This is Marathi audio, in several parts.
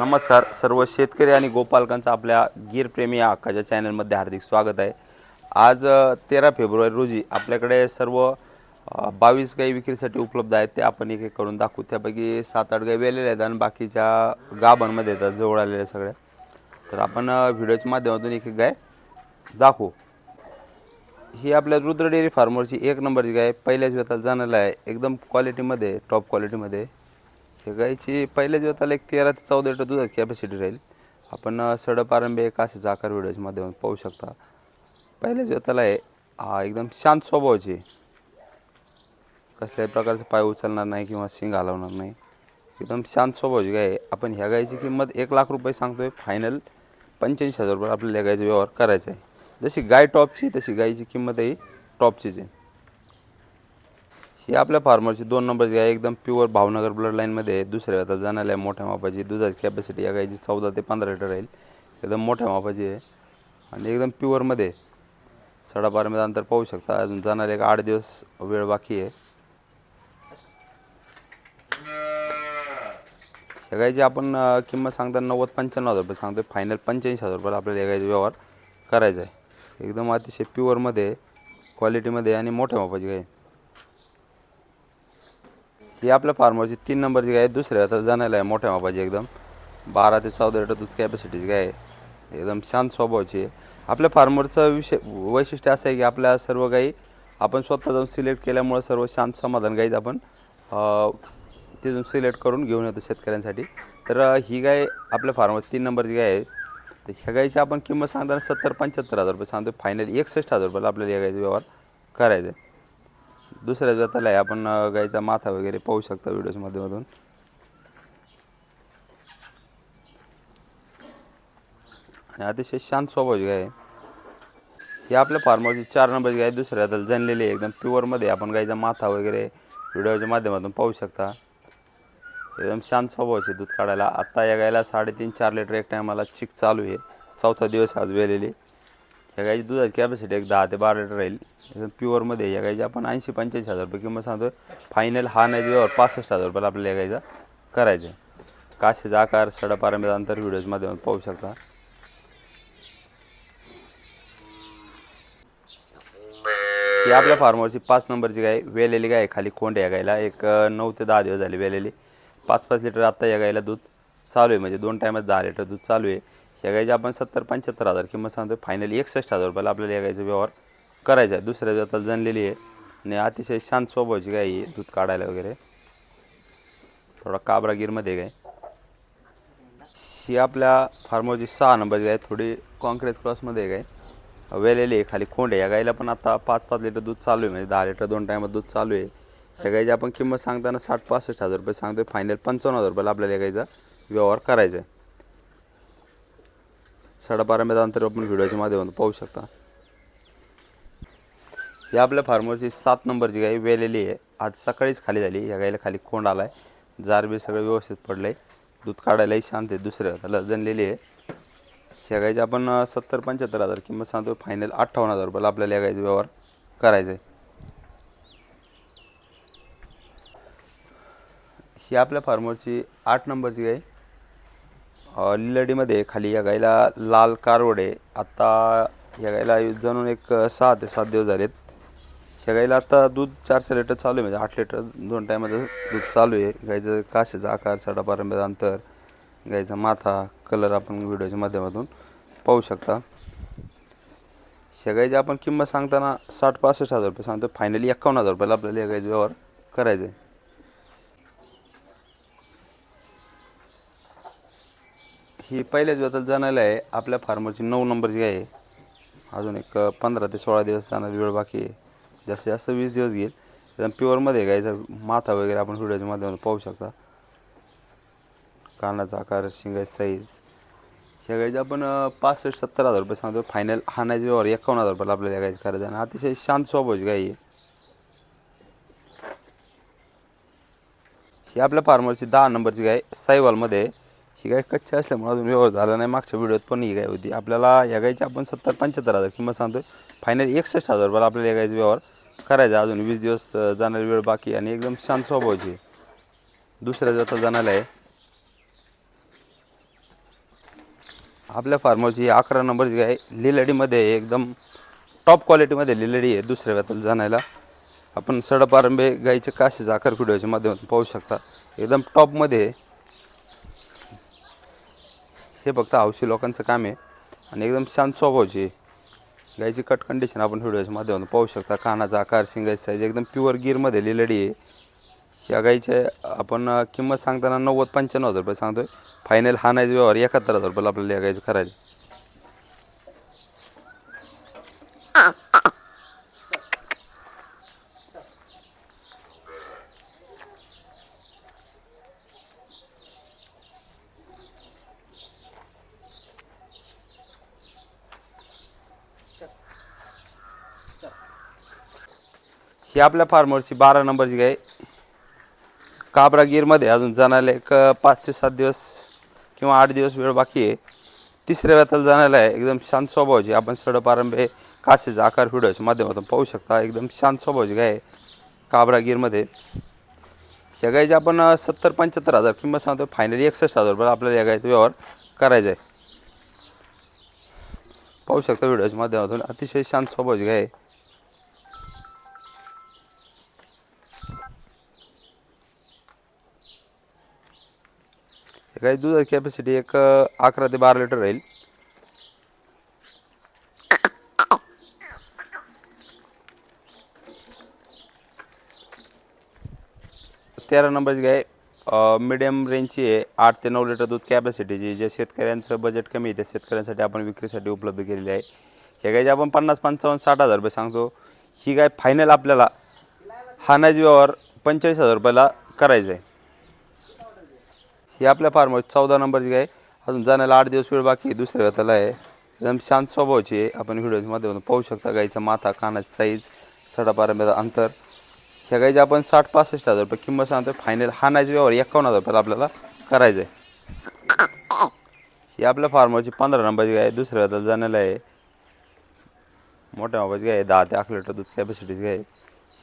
नमस्कार सर्व शेतकरी आणि गोपालकांचं आपल्या गिरप्रेमी या हक्काच्या चॅनलमध्ये हार्दिक स्वागत आहे। आज 13 फेब्रुवारी रोजी आपल्याकडे सर्व 22 गाई विक्रीसाठी उपलब्ध आहेत। ते आपण एक एक करून दाखवू। त्यापैकी 7-8 गाई वेलेल्या आहेत आणि बाकीच्या गाभांमध्ये आहेत, जवळ आलेल्या सगळ्या। तर आपण व्हिडिओच्या माध्यमातून एक एक गाय दाखवू। ही आपल्या रुद्र डेअरी फार्मरची एक नंबरची गाय पहिल्याच वेताला जाणारी आहे, एकदम क्वालिटीमध्ये, टॉप क्वालिटीमध्ये। हे गायची पहिल्याच वेताला एक 13 ते 14 लिटर दुधाची कॅपॅसिटी राहील। आपण सडपारंबे कासेचा आकार व्हिडिओच्या माध्यमातून पाहू शकता। पहिल्याच वेताला आहे, हा एकदम शांत स्वभावाची, कसल्याही प्रकारचे पाय उचलणार नाही किंवा शिंग हलवणार नाही, एकदम शांत स्वभावाची गाय आहे। आपण ह्या गायची किंमत 1 लाख रुपये सांगतोय, फायनल 85,000 रुपये आपल्याला गायचा व्यवहार करायचा आहे। जशी गाय टॉपची तशी गायची किंमतही टॉपचीच आहे। ही आपल्या फार्मरची 2 नंबरची गाय एकदम प्युअर भावनगर ब्लड लाईनमध्ये दुसऱ्या वेताला जाणारी आहे। मोठ्या मापाची दुधाची कॅपॅसिटी या गायची 14 ते 15 लिटर राहील, एकदम मोठ्या मापाची आहे आणि एकदम प्युअरमध्ये। सडापारमध्ये अंतर पाहू शकता, अजून जाणारे एक 8 दिवस वेळ बाकी आहे। ह्या गायची आपण किंमत सांगताना 90-95 हजार रुपये सांगतोय, फायनल 85,000 रुपयाला आपल्याला या गायचा व्यवहार करायचा आहे। एकदम अतिशय प्युअरमध्ये, क्वालिटीमध्ये आणि मोठ्या मापाची गाय। ही आपल्या फार्मरची 3 नंबरची गाय दुसऱ्या वेताला जाणारी आहे, मोठ्या मापाची, एकदम 12 ते 14 लिटर दूध कॅपॅसिटीची गाय आहे, एकदम शांत स्वभावाची आहे। आपल्या फार्मरचं वैशिष्ट्य असं आहे की आपल्या सर्व गायी आपण स्वतः जाऊन सिलेक्ट केल्यामुळे सर्व शांत समाधान गायीच आपण तिथून सिलेक्ट करून घेऊन येतो शेतकऱ्यांसाठी। तर ही गाय आपल्या फार्मरची 3 नंबरची गाय आहे। तर ह्या गायची आपण किंमत सांगताना 70-75 हजार रुपये सांगतो, फायनल 61,000 रुपयाला आपल्याला या गायचा व्यवहार करायचा आहे। दुसऱ्या वेताला आहे, आपण गायचा माथा वगैरे पाहू शकता व्हिडिओच्या माध्यमातून। आणि अतिशय शांत स्वभावाची गाय आहे। ही आपल्या फार्मरची 4 नंबरची गाय दुसऱ्या वेताला जनलेली आहे, एकदम प्युअरमध्ये। आपण गायचा माथा वगैरे व्हिडिओच्या माध्यमातून पाहू शकता, एकदम शांत स्वभावाची दूध काढायला। आत्ता या गायला 3.5-4 लिटर एक टायमाला चिक चालू आहे, 4था दिवस आज वेलेली। या गायची दुधाची कॅपॅसिटी एक 10 ते 12 लिटर राहील, एकदम प्युअरमध्ये। या गायची आपण 80-85 हजार रुपये किंमत सांगतोय, फायनल हा नाही व्यवहार 65,000 रुपयाला आपल्याला या गायचा करायचा आहे। कासेचा आकार, सडापारंब्याचं अंतर व्हिडिओच्या माध्यमातून पाहू शकता। ही आपल्या फार्मरची 5 नंबरची गाय वेलेली गाय, खाली कोंड या गायला एक 9 ते 10 दिवस झाले वेलेली। 5-5 लिटर आत्ता या गायला दूध चालू आहे, म्हणजे 2 टायमात 10 लिटर दूध चालू आहे। या गायची आपण 70-75 हजार किंमत सांगतोय, फायनल 61,000 रुपयाला आपल्याला या गायचा व्यवहार करायचा आहे। दुसऱ्या वेताला जनलेली आहे आणि अतिशय शांत स्वभावाची गाय आहे, दूध काढायला वगैरे थोडा काबरागीरमध्ये गाय। ही आपल्या फार्मरची 6 नंबरची गाय, थोडी कॉन्क्रेज क्रॉसमध्ये गाय, वेलेली आहे, खाली खोंड आहे। या गायला पण आता 5-5 लिटर दूध चालू आहे, म्हणजे 10 लिटर 2 टायमात दूध चालू आहे। या गायची आपण किंमत सांगताना 60-65 हजार रुपये सांगतोय, फायनल 55,000 रुपयाला आपल्याला या गायचा व्यवहार करायचा आहे। सडापारंब्याचं अंतर आपण व्हिडिओच्या माध्यमातून पाहू शकता। ही आपल्या फार्मरची 7 नंबरची गाय वेलेली आहे, आज सकाळीच खाली झाली। या गायला खाली खोंड आला आहे, जारबी सगळं व्यवस्थित पडलं आहे, दूध काढायलाही शांत आहे, दुसऱ्या वेताला जनलेली आहे। या गायची आपण 70-75 हजार किंमत सांगतो, फायनल 58,000 रुपयाला आपल्याला या गायचा व्यवहार करायचा आहे। ही आपल्या फार्मरची 8 नंबरची गाय लिलडीमध्ये, खाली या गायला लाल कारवड आहे। आत्ता या गायला जणून एक 6 ते 7 दिवस झालेत। या गायला आता दूध 400 लिटर चालू आहे, म्हणजे 8 लिटर 2 टायमाचं दूध चालू आहे। गायचं कासेचा आकार, सडापारंब्याचं अंतर, गायचा माथा, कलर आपण व्हिडिओच्या माध्यमातून पाहू शकता। ह्या गायची आपण किंमत सांगताना 60-65 हजार रुपये सांगतो, फायनली 51,000 रुपयाला आपल्याला या गायचा व्यवहार करायचा आहे। ही पहिल्याच वेताला जाणायला आहे, आपल्या फार्मरची 9 नंबरची गाय आहे। अजून एक 15 ते 16 दिवस जाणारी वेळ बाकी आहे, जास्तीत जास्त 20 दिवस घेईल। एकदम प्युअरमध्ये गायचा माथा वगैरे आपण व्हिडिओच्या माध्यमातून पाहू शकता, कानाचा आकार, शिंगाची साईज। ह्या गायची आपण 65-70 हजार रुपये सांगतो, फायनल हा नाही व्यवहार 51,000 रुपयाला आपल्याला या गायचं करायचं आहे। आणि अतिशय शांत स्वभावाची गाय आहे। ही आपल्या फार्मरची 10 नंबरची गाय साईवालमध्ये। ही गाय कच्ची असल्यामुळे अजून व्यवहार झाला नाही, मागच्या व्हिडिओत पण ही गाय होती। आपल्याला या गायची आपण 70-75 हजार किंमत सांगतोय, फायनल 61,000 रुपयाला आपल्याला या गायचा व्यवहार करायचा। अजून 20 दिवस जाणारी वेळ बाकी आणि एकदम शांत स्वभावाची, दुसऱ्या वेताला जाणायला आहे। आपल्या फार्मरची 11 नंबरची गाय लिलडीमध्ये आहे, एकदम टॉप क्वालिटीमध्ये लिलडी आहे दुसऱ्या वेताला जाणायला. आपण सडपारंबे गाईचे कासेच आकार व्हिडिओच्या माध्यमातून पाहू शकता, एकदम टॉपमध्ये आहे. हे फक्त हौशी लोकांचं काम आहे आणि एकदम शांत स्वभावाची आहे. गायची कट कंडिशन आपण व्हिडिओच्या माध्यमातून पाहू शकता. कानाचा आकार, शिंगाची साईज एकदम प्युअर गिरमध्ये लिलडी आहे. या गाईचे आपण किंमत सांगताना 90-95 हजार रुपये सांगतोय. फायनल हा नाही व्यवहार 71,000 रुपयाला आपल्याला या गायचं करायचं. ही आपल्या फार्मरची 12 नंबरची गाय काबरा गिरमध्ये अजून जाण्याला एक 5 ते 7 दिवस किंवा 8 दिवस वेळ बाकी आहे. तिसऱ्या वेताला जाण्याला आहे. एकदम शांत स्वभावाची. आपण सडपारंबे कासेचा आकार व्हिडिओच्या माध्यमातून पाहू शकता. एकदम शांत स्वभावाची गाय आहे काबरा गिरमध्ये. या गायची आपण 70-75 हजार किंमत सांगतो. फायनली 61,000 रुपये आपल्याला या गायचा व्यवहार करायचा आहे. पाहू शकता व्हिडिओच्या माध्यमातून अतिशय शांत स्वभावाची गाय आहे. गाय दुधाची कॅपॅसिटी एक 11 ते 12 लिटर राहील. तेरा नंबरची गाय मिडियम रेंजची आहे. 8 ते 9 लिटर दूध कॅपॅसिटीची. जे शेतकऱ्यांचं बजेट कमी आहे त्या शेतकऱ्यांसाठी आपण विक्रीसाठी उपलब्ध केलेली आहे. ह्या गायचे आपण 50-55-60 हजार रुपये सांगतो. ही गाय फायनल आपल्याला हानाची व्यवहार 45,000 रुपयाला करायचं आहे. ही आपल्या फार्मवर 14 नंबरची गाय अजून जाण्याला 8 दिवस वेळ बाकी आहे. दुसऱ्या वेताला आहे. एकदम शांत स्वभावाची आहे. आपण व्हिडिओच्या माध्यमातून पाहू शकता. गाईचा माथा, कानाची साईज, सडापारंब्याचं अंतर. ह्या गायची आपण 60-65 हजार रुपये किंमत सांगतो. फायनल हानाची व्यवहार 51,000 रुपयाला आपल्याला करायचं आहे. ही आपल्या फार्मवरची 15 नंबरची गाय दुसऱ्या वेताला जाण्याला आहे. मोठ्या मापाची गाय आहे. 10 ते 11 लिटर दूध कॅपॅसिटीची गाय आहे.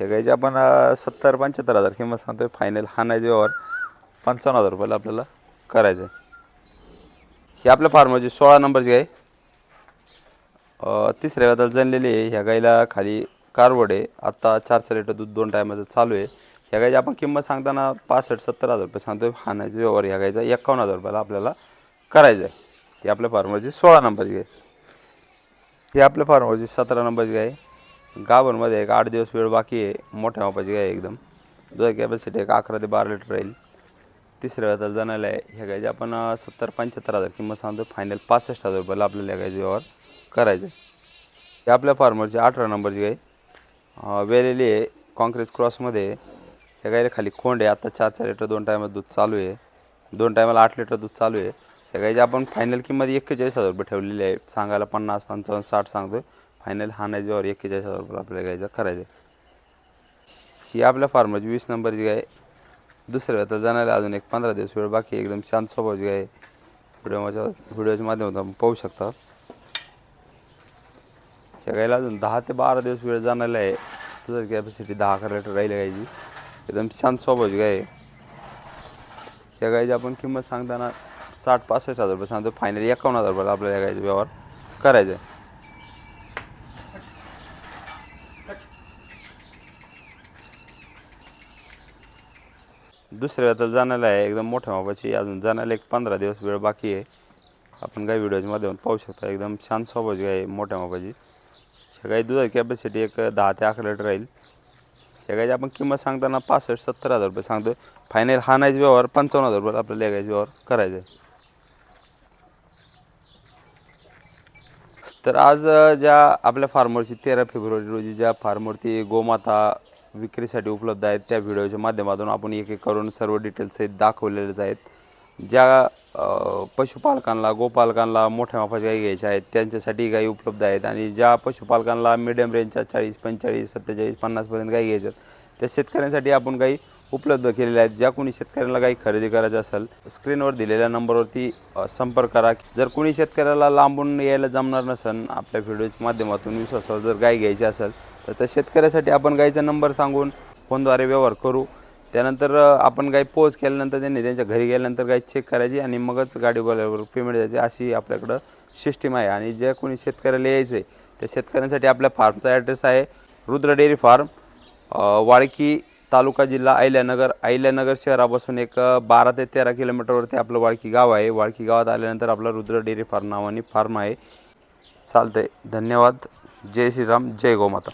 ह्या गायची आपण 70-75 हजार किंमत सांगतो. फायनल हानाची व्यवहार 55,000 रुपयाला आपल्याला करायचं आहे. ही आपल्या फार्मची 16 नंबरची गाय तिसऱ्या वेताला जनलेली आहे. ह्या गायला खाली कारवड आहे. आत्ता 4 लिटर दूध 2 टायमाचं चालू आहे. ह्या गायची आपण किंमत सांगताना 65-70 हजार रुपये सांगतो. हानाची व्यवहार ह्या गायचा 51,000 रुपयाला आपल्याला करायचं आहे. ही आपल्या फार्मची 16 नंबरची गाय. ही आपल्या फार्मची 17 नंबरची गाय गाभणमध्ये एक 8 दिवस वेळ बाकी आहे. मोठ्या मापाची गाय एकदम. दुधाची कॅपॅसिटी एक 11 ते 12 लिटर राहील. तिसऱ्या वेताला जाण्याला आहे. ह्या गायची आपण 70-75 हजार किंमत सांगतो. फायनल 65,000 रुपयाला आपल्याला या गायचा व्यवहार करायचं आहे. ही आपल्या फार्मरची 18 नंबरची गाय वेलेली आहे. कॉन्क्रीज क्रॉसमध्ये. ह्या गायला खाली खोंड आहे. आता 4 लिटर 2 टायमात दूध चालू आहे. 2 टायमाला 8 लिटर दूध चालू आहे. ह्या गायची आपण फायनल किंमत 41,000 रुपये ठेवलेली आहे. सांगायला 50-55-60 सांगतो. फायनल हानाची व्यवहार 41,000 रुपये आपल्याला गायचा करायचं आहे. ही आपल्या फार्मरची 20 नंबरची गाय दुसऱ्या वेताला जाण्याला अजून एक 15 दिवस वेळ बाकी. एकदम शांत स्वभावाची गाय. व्हिडिओच्या माध्यमातून आपण पाहू शकता. ह्या गायला अजून 10 ते 12 दिवस वेळ जाण्याला आहे. तुझं कॅपॅसिटी 10-11 लिटर राहिली गायची. एकदम शांत स्वभावाची गाय. ह्या गायची आपण किंमत सांगताना 60-65 हजार रुपये सांगतो. फायनली 51,000 रुपयाला आपल्याला या गायचा व्यवहार करायचा आहे. दुसऱ्या वेताला जाण्याला आहे. एकदम मोठ्या मापाची. अजून जाण्याला एक 15 दिवस वेळ बाकी आहे. आपण गाय व्हिडिओच्या माध्यमातून पाहू शकता. एकदम शांत स्वभावाची गाय मोठ्या मापाची. ह्या गाय दुधाची कॅपॅसिटी एक 10 ते 11 लिटर राहील. ह्या गायची आपण किंमत सांगताना 65-70 हजार रुपये सांगतो. फायनल हानाची व्यवहार 55,000 रुपये आपल्याला या गायचा व्यवहार करायचा आहे. तर आज ज्या आपल्या फार्मरची 13 फेब्रुवारी रोजी ज्या फार्मवरती गोमाता विक्रीसाठी उपलब्ध आहेत त्या व्हिडिओच्या माध्यमातून आपण एक एक करून सर्व डिटेल्स आहेत दाखवलेलेच आहेत. ज्या पशुपालकांना गोपालकांना मोठ्या मापाच्या गाई घ्यायच्या आहेत त्यांच्यासाठी गाई उपलब्ध आहेत. आणि ज्या पशुपालकांना मिडियम रेंजच्या 40, 45, 47, 50पर्यंत गाई घ्यायच्या त्या शेतकऱ्यांसाठी आपण गाई उपलब्ध केलेल्या आहेत. ज्या कोणी शेतकऱ्याला गाई खरेदी करायचं असेल स्क्रीनवर दिलेल्या नंबरवरती संपर्क करा. जर कोणी शेतकऱ्याला लांबून यायला जमणार नसेल आपल्या व्हिडिओच्या माध्यमातून विश्वासावर जर गाई घ्यायची असेल तर त्या शेतकऱ्यासाठी आपण गाईचा नंबर सांगून फोनद्वारे व्यवहार करू. त्यानंतर आपण गाय पोच केल्यानंतर त्यांनी त्यांच्या घरी गेल्यानंतर गाय चेक करायची आणि मगच गाडीवाल्यावर पेमेंट द्यायची, अशी आपल्याकडं सिस्टीम आहे. आणि जे कोणी शेतकऱ्याला यायचं आहे त्या शेतकऱ्यांसाठी आपल्या फार्मचा ॲड्रेस आहे रुद्र डेअरी फार्म, वाळकी तालुका जिल्हा अहिल्यानगर शहरापासून एक 12 ते 13 किलोमीटरवरती आपलं वाळकी गाव आहे. वाळकी गावात आल्यानंतर आपलं रुद्र डेअरी फार्म नावाने फार्म आहे. चालतंय, धन्यवाद. जय श्रीराम, जय गोमाता.